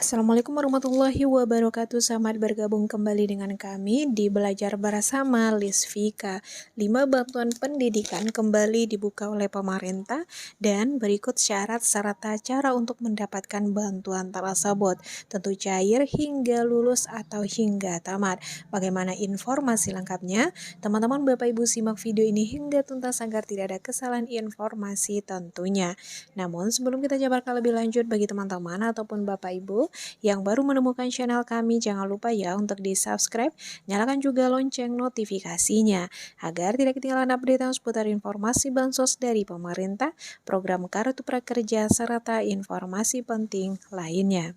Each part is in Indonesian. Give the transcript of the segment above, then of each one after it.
Assalamualaikum warahmatullahi wabarakatuh. Selamat bergabung kembali dengan kami di Belajar Bersama Lisvika. 5 bantuan pendidikan kembali dibuka oleh pemerintah dan berikut syarat serta cara untuk mendapatkan bantuan tersebut. Tentu cair hingga lulus atau hingga tamat. Bagaimana informasi lengkapnya? Teman-teman Bapak Ibu simak video ini hingga tuntas agar tidak ada kesalahan informasi tentunya. Namun sebelum kita jabarkan lebih lanjut bagi teman-teman ataupun Bapak Ibu yang baru menemukan channel kami, jangan lupa ya untuk di-subscribe, nyalakan juga lonceng notifikasinya, agar tidak ketinggalan update seputar informasi bansos dari pemerintah, program Kartu Prakerja, serta informasi penting lainnya.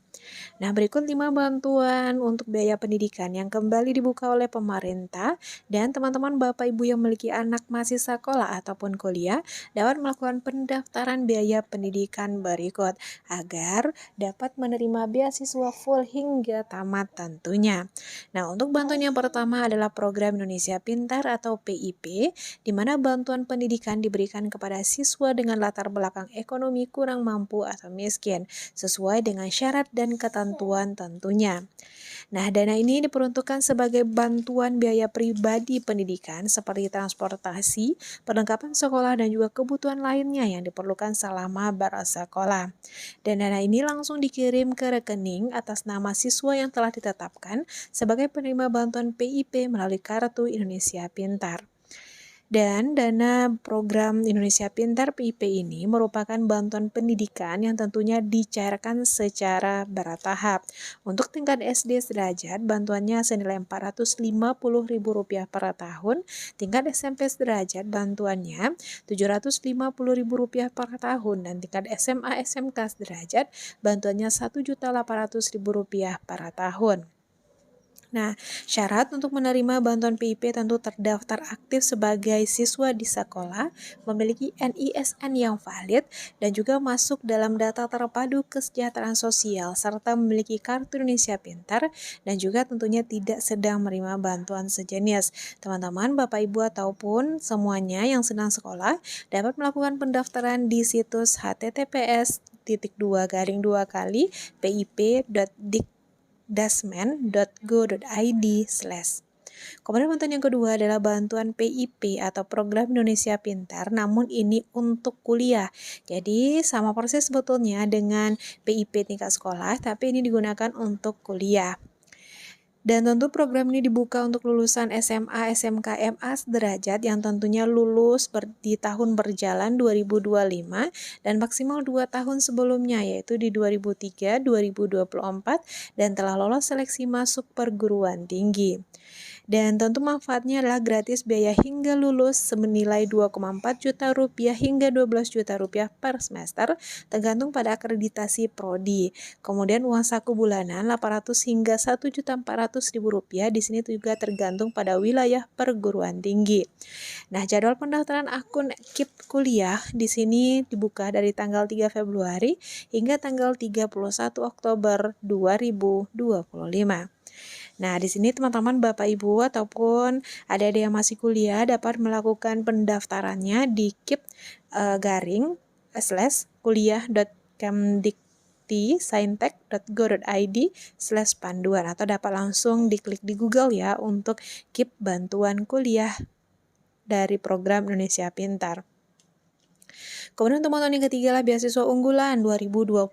Nah, berikut 5 bantuan untuk biaya pendidikan yang kembali dibuka oleh pemerintah dan teman-teman Bapak Ibu yang memiliki anak masih sekolah ataupun kuliah dapat melakukan pendaftaran biaya pendidikan berikut agar dapat menerima beasiswa full hingga tamat tentunya. Nah, untuk bantuan yang pertama adalah Program Indonesia Pintar atau PIP, di mana bantuan pendidikan diberikan kepada siswa dengan latar belakang ekonomi kurang mampu atau miskin, sesuai dengan syarat dan ketentuan tentunya. Nah, dana ini diperuntukkan sebagai bantuan biaya pribadi pendidikan seperti transportasi, perlengkapan sekolah, dan juga kebutuhan lainnya yang diperlukan selama bersekolah. Dan dana ini langsung dikirim ke rekening atas nama siswa yang telah ditetapkan sebagai penerima bantuan PIP melalui Kartu Indonesia Pintar. Dan dana program Indonesia Pintar PIP ini merupakan bantuan pendidikan yang tentunya dicairkan secara bertahap. Untuk tingkat SD sederajat, bantuannya senilai Rp450.000 per tahun. Tingkat SMP sederajat, bantuannya Rp750.000 per tahun. Dan tingkat SMA SMK sederajat, bantuannya Rp1.800.000 per tahun. Nah, syarat untuk menerima bantuan PIP tentu terdaftar aktif sebagai siswa di sekolah, memiliki NISN yang valid, dan juga masuk dalam data terpadu kesejahteraan sosial, serta memiliki Kartu Indonesia Pintar, dan juga tentunya tidak sedang menerima bantuan sejenis. Teman-teman, Bapak Ibu ataupun semuanya yang sedang sekolah dapat melakukan pendaftaran di situs https://pip.dikdasmen.go.id/. Kemudian bantuan yang kedua adalah bantuan PIP atau Program Indonesia Pintar, namun ini untuk kuliah. Jadi sama persis sebetulnya dengan PIP tingkat sekolah, tapi ini digunakan untuk kuliah. Dan tentu program ini dibuka untuk lulusan SMA, SMK, MA sederajat yang tentunya lulus di tahun berjalan 2025 dan maksimal 2 tahun sebelumnya, yaitu di 2003, 2024 dan telah lolos seleksi masuk perguruan tinggi. Dan tentu manfaatnya adalah gratis biaya hingga lulus senilai Rp2,4 juta hingga Rp12 juta per semester, tergantung pada akreditasi prodi. Kemudian uang saku bulanan Rp800 hingga Rp1.400.000. Di sini juga tergantung pada wilayah perguruan tinggi. Nah, jadwal pendaftaran akun KIP kuliah di sini dibuka dari tanggal 3 Februari hingga tanggal 31 Oktober 2025. Nah, di sini teman-teman Bapak Ibu ataupun adik-adik yang masih kuliah dapat melakukan pendaftarannya di kip-kuliah.kemdikti.saintek.go.id/panduan atau dapat langsung diklik di Google ya untuk KIP bantuan kuliah dari program Indonesia Pintar. Kemudian teman-teman yang ketiga adalah beasiswa unggulan 2025.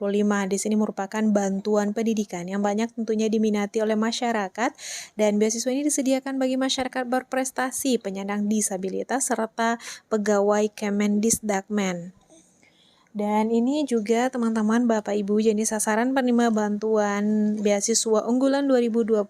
Di sini merupakan bantuan pendidikan yang banyak tentunya diminati oleh masyarakat, dan beasiswa ini disediakan bagi masyarakat berprestasi, penyandang disabilitas, serta pegawai Kemendisdagmen. Dan ini juga teman-teman Bapak Ibu jadi sasaran penerima bantuan beasiswa unggulan 2025.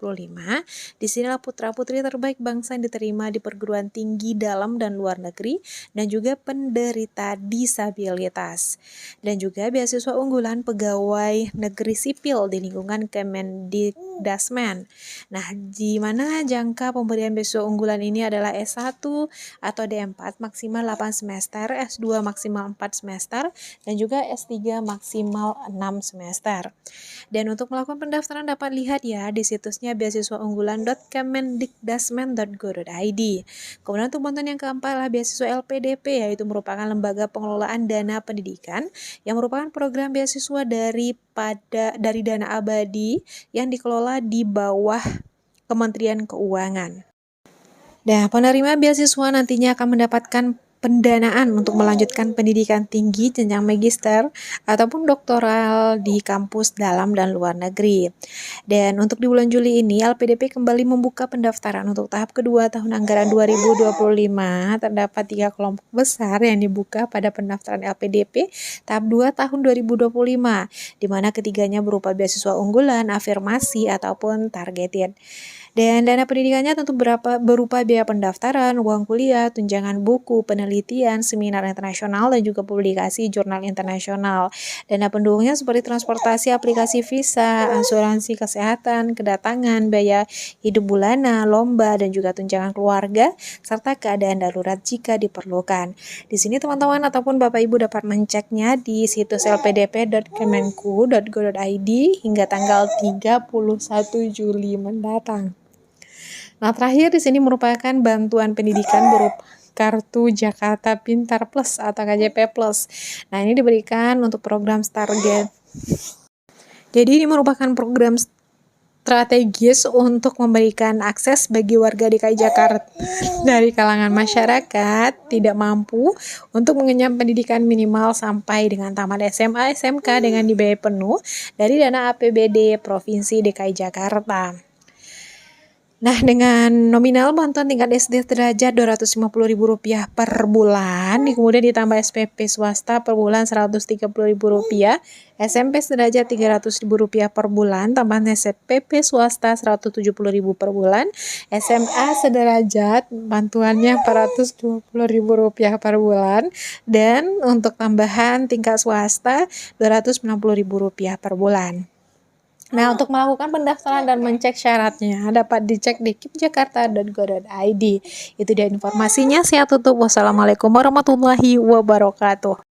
Di sinilah putra-putri terbaik bangsa yang diterima di perguruan tinggi dalam dan luar negeri dan juga penderita disabilitas. Dan juga beasiswa unggulan pegawai negeri sipil di lingkungan Kemendikdasmen. Nah, di mana jangka pemberian beasiswa unggulan ini adalah S1 atau D4 maksimal 8 semester, S2 maksimal 4 semester, dan juga S3 maksimal 6 semester. Dan untuk melakukan pendaftaran dapat lihat ya di situsnya beasiswaunggulan.kemendikdasmen.go.id. Kemudian untuk bantuan yang keempat adalah beasiswa LPDP, yaitu merupakan lembaga pengelolaan dana pendidikan yang merupakan program beasiswa dari dana abadi yang dikelola di bawah Kementerian Keuangan. Nah, penerima beasiswa nantinya akan mendapatkan pendanaan untuk melanjutkan pendidikan tinggi jenjang magister ataupun doktoral di kampus dalam dan luar negeri. Dan untuk di bulan Juli ini, LPDP kembali membuka pendaftaran untuk tahap kedua tahun anggaran 2025. Terdapat 3 kelompok besar yang dibuka pada pendaftaran LPDP tahap 2 tahun 2025, di mana ketiganya berupa beasiswa unggulan, afirmasi, ataupun targeted. Dan dana pendidikannya tentu berupa biaya pendaftaran, uang kuliah, tunjangan buku, penelitian, seminar internasional, dan juga publikasi jurnal internasional. Dana pendukungnya seperti transportasi, aplikasi visa, asuransi kesehatan, kedatangan, biaya hidup bulanan, lomba, dan juga tunjangan keluarga, serta keadaan darurat jika diperlukan. Di sini teman-teman ataupun Bapak Ibu dapat menceknya di situs lpdp.kemenku.go.id hingga tanggal 31 Juli mendatang. Nah, terakhir di sini merupakan bantuan pendidikan berupa Kartu Jakarta Pintar Plus atau KJP Plus. Nah, ini diberikan untuk program Target. Jadi ini merupakan program strategis untuk memberikan akses bagi warga DKI Jakarta dari kalangan masyarakat tidak mampu untuk mengenyam pendidikan minimal sampai dengan tamat SMA, SMK dengan dibiayai penuh dari dana APBD Provinsi DKI Jakarta. Nah, dengan nominal bantuan tingkat SD sederajat Rp250.000 per bulan, kemudian ditambah SPP swasta per bulan Rp130.000, SMP sederajat Rp300.000 per bulan, tambahan SPP swasta Rp170.000 per bulan, SMA sederajat bantuannya Rp420.000 per bulan, dan untuk tambahan tingkat swasta Rp290.000 per bulan. Nah, untuk melakukan pendaftaran dan mencek syaratnya dapat dicek di kipjakarta.go.id. Itu dia informasinya. Saya tutup. Wassalamualaikum warahmatullahi wabarakatuh.